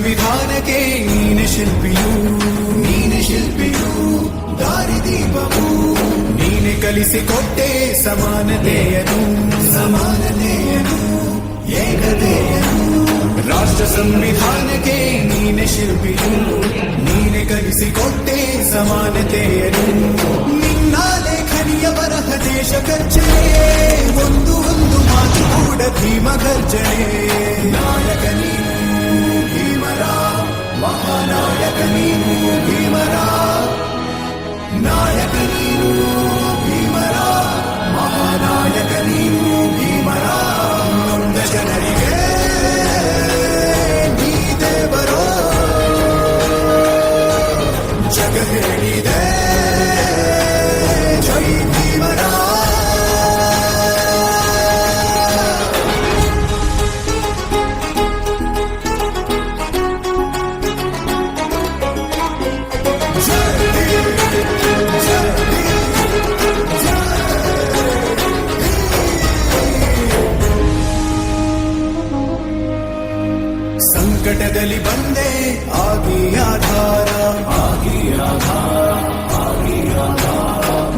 ಸಂವಿಧಾನಕ್ಕೆ ನೀನೆ ಶಿಲ್ಪಿಯು ದಾರಿದೀಪವು ನೀನೆ ಕಲಿಸಿಕೊಟ್ಟೆ ಸಮಾನತೆಯನು ಏಕತೆಯನು ರಾಷ್ಟ್ರ ಸಂವಿಧಾನಕ್ಕೆ ನೀನೆ ಶಿಲ್ಪಿಯು ನೀನೆ ಕಲಿಸಿಕೊಟ್ಟೆ ಸಮಾನತೆಯನು ನಿನ್ನ ಲೇಖನಿಯ ಬರಹ ದೇಶ ಕಚ್ಚನೆ ಒಂದು ಮಾತು ಕೂಡ ಭೀಮ ಗರ್ಜನೆ ನಾಯಕ ನೀನು ಭೀಮರ ಮಹಾನಾಯಕ ನೀನು ಭೀಮರ ನಾಯಕ ನೀನು ಭೀಮರ ಮಹಾನಾಯಕ ನೀನು ಭೀಮರ ನೊಂದ ಜನರಿಗೆ ನೀ ದೇವರೋ ಜಗ ಹೇಳಿದೆ ಜೈ ಭೀಮರ ಸಂಕಟದಲ್ಲಿ ಬಂದೆ ಆಗಿ ಆಧಾರ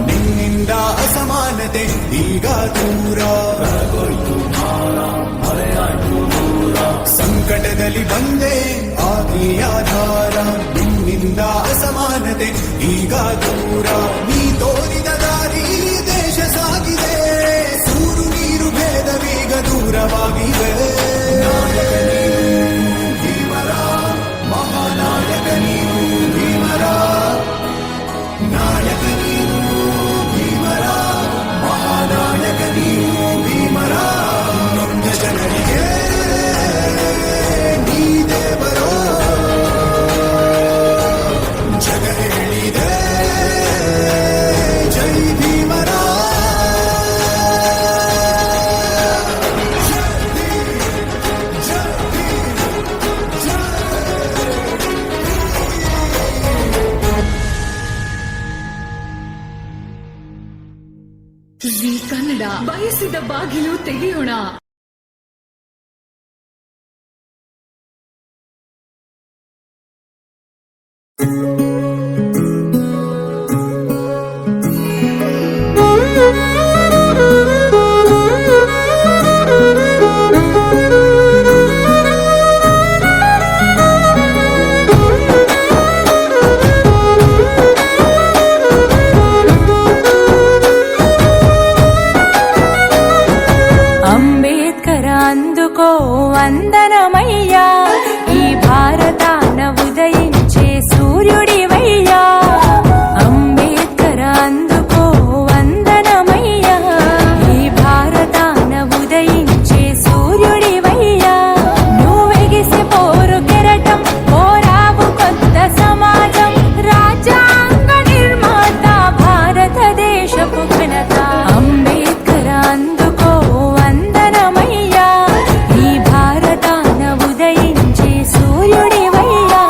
ನಿನ್ನಿಂದ ಅಸಮಾನತೆ ಈಗ ದೂರ ಸಂಕಟದಲ್ಲಿ ಬಂದೆ ಆಗಿ ಆಧಾರ ನಿನ್ನಿಂದ ಅಸಮಾನತೆ ಈಗ ದೂರ ನೀ ತೋರಿದ ದಾರಿ ದೇಶ ಸಾಗಿದೆ ಸೂರು ನೀರು ಭೇದವೀಗ ದೂರವಾಗಿವೆ ನಾಯಕ ನೀನು ಭೀಮರ ಮಹಾನಾಯಕ ನೀನು ಭೀಮರ ನಾಯಕ ನೀನು ಭೀಮರ ಮಹಾನಾಯಕ ನೀನು ಭೀಮರ ನೊಂದ ಜನರಿಗೆ ನೀ ದೇವರೋ ಜಗ ಹೇಳಿದೆ ಜೈ ಭೀಮರ ಜಿ ಕನ್ನಡ ಬಯಸಿದ ಬಾಗಿಲು ತೆಗೆಯೋಣ. అందుకో వందనమయ్యా ఈ భారతాన ఉదయించే సూర్యుడివయ్యా అంబేద్కర్ అందుకో వందనమయ్యా ఈ భారతాన ఉదయించే సూర్యుడివయ్యా నువ్వెగిసి పోరు కెరటం పోరావు కొత్త సమాజం రాజ్యాంగ నిర్మాత భారతదేశపు ఘనత అంబేద్కర్ అందుకో వందనమయ్యా ఈ భారతాన ఉదయించే సూర్యుడివయ్యా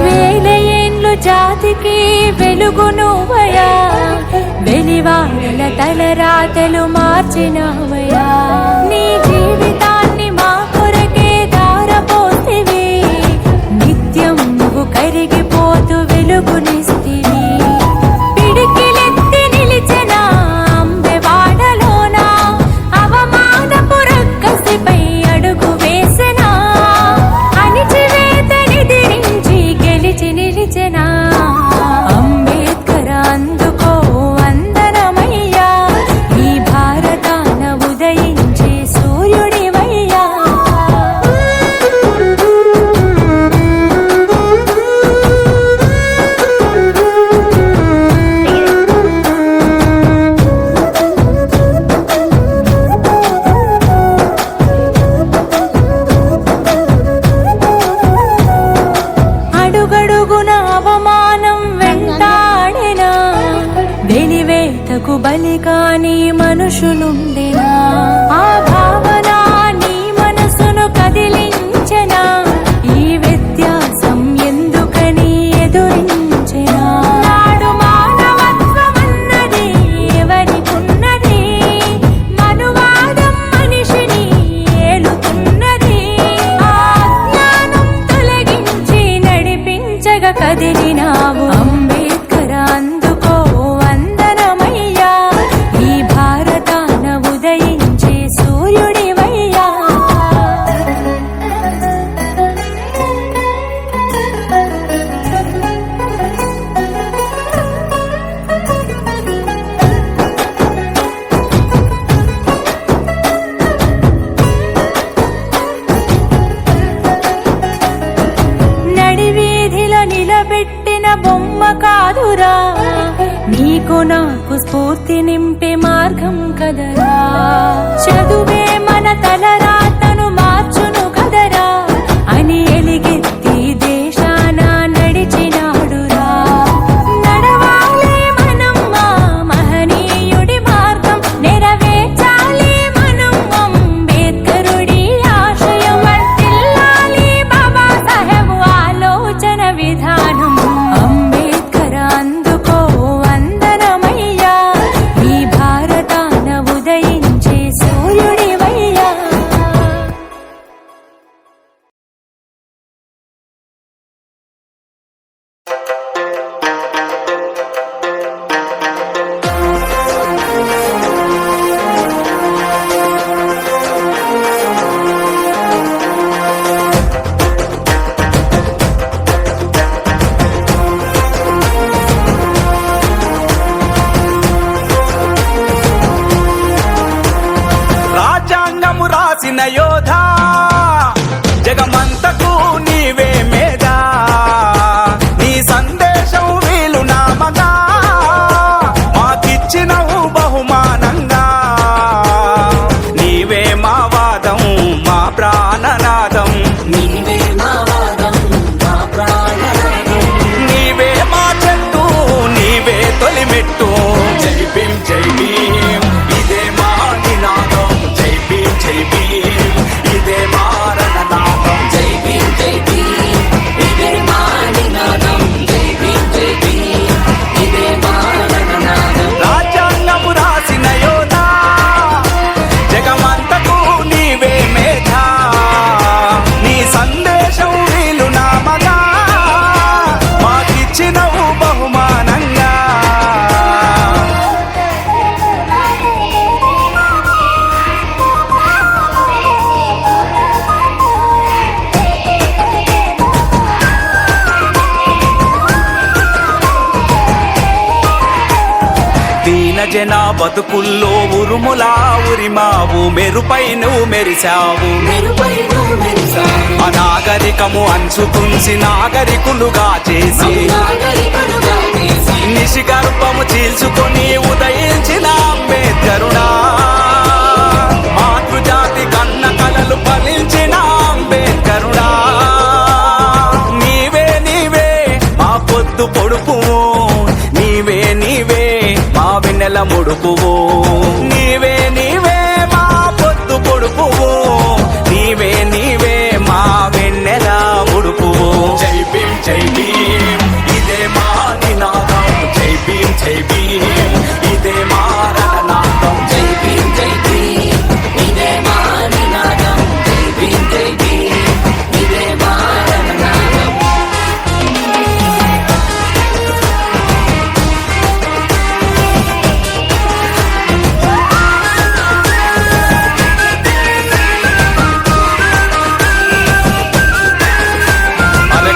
వేల ఏండ్లు జాతికి వెలుగు నువ్వయా వెలివాడల తలరాతలు మార్చినవయా నీ జీవితాన్ని మా కొరకే దారపోతివి నిత్యం నువ్వు కరిగిపోతూ వెలుగునిస్తివి పిడికిలెత్తి నిలిచిన అంబెవాడలోన అవమానపు రక్కసిపై అడుగు వేసెనా అణిచివేత నిదిరించి గెలిచి నిలిచెనా అంబేద్కర్ అందుకో వందనమయ్యా ఈ భారతాన ఉదయించే సూర్యుడివయ్యా అడుగడుగున అవమానం వెంటాడినా వెలివేతకు బలి కాని మనుషులుండెనా ఆ భావన నీ బొమ్మ కాదురా, నీకు నాకు స్ఫూర్తి నింపే మార్గం కదరా. చదువే మన తలరాతను మార్చును కదరా అని ఎలిగెత్తి దేశాన నడిచినాడురా. నడవాలి మనం మా మహనీయుడి మార్గం, నెరవేర్చాలి మనం అంబేద్కరుడి ఆశయం, వర్ధిల్లాలి బాబా సాహెబ్ ఆలోచన విధానం. అంబేద్కర్ అందుకో వందనమయ్యా, ఈ భారతాన ఉదయించే సూర్యుడివయ్యా. రాజ్యాంగము రాసిన యోధా, జగమంతకు నీవే మేధా, నీ సందేశం వీలు నామగా మాకిచ్చినవు బహుమానంగా. నీవే మా వాదం మా ప్రాణనాదం, నీవే మా చెట్టు నీవే తొలిమెట్టు. జై భీం జై భీం ఇదే మా నినాదం, జై భీం జై భీం ఇదే మా రణనాదం. జై భీం జై భీం ఇదే మా నినాదం, జై భీం జై భీం ఇదే మా రణనాదం. రాజ్యాంగము రాసిన యోధా, జగమంతకు నీవే మేధా, నీ సందేశం వీలు నామగా మాకిచ్చినవు బహుమానంగా. దీన జన బతుకుల్లో ఉరుములా ఉరిమావు, మెరుపై నువ్వు మెరిశావు. అనాగరికము అంచుకుంచి నాగరికులుగా చేసి, నిశిగర్భము చీల్చుకొని ఉదయించిన అంబేద్కరుడా, మాతృజాతి కన్న కలలు ఫలించిన అంబేద్కరుడా. నీవే నీవే మా పొద్దు పొడుపువు, నీవే నీవే మా వెన్నెల ముడుపువు. నీవే నీవే మా పొద్దు పొడుపువు, నీవే నీవే మా వెన్నెల ముడుపువు. జై భీం జై భీం ఇదే మా నినాదం, జై భీం జై భీం ఇదే మా రణనాదం. జై భీం జై భీం ఇదే మా నినాదం, జై భీం జై భీం ఇదే మా రణనాదం.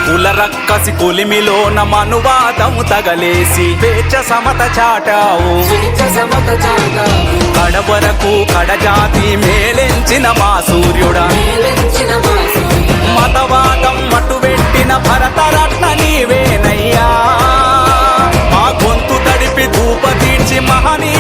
కుల రక్కసి కొలిమిలోన మనువాదము తగలేసి స్వేచ్ఛ సమత చాటావు. కడవరకు కడజాతి మేలెంచిన మా సూర్యుడా, మతవాదం మటువెట్టిన భరతరత్న నీవేనయ్యా. మా గొంతు తడిపి ధూప తీర్చి మహనీయ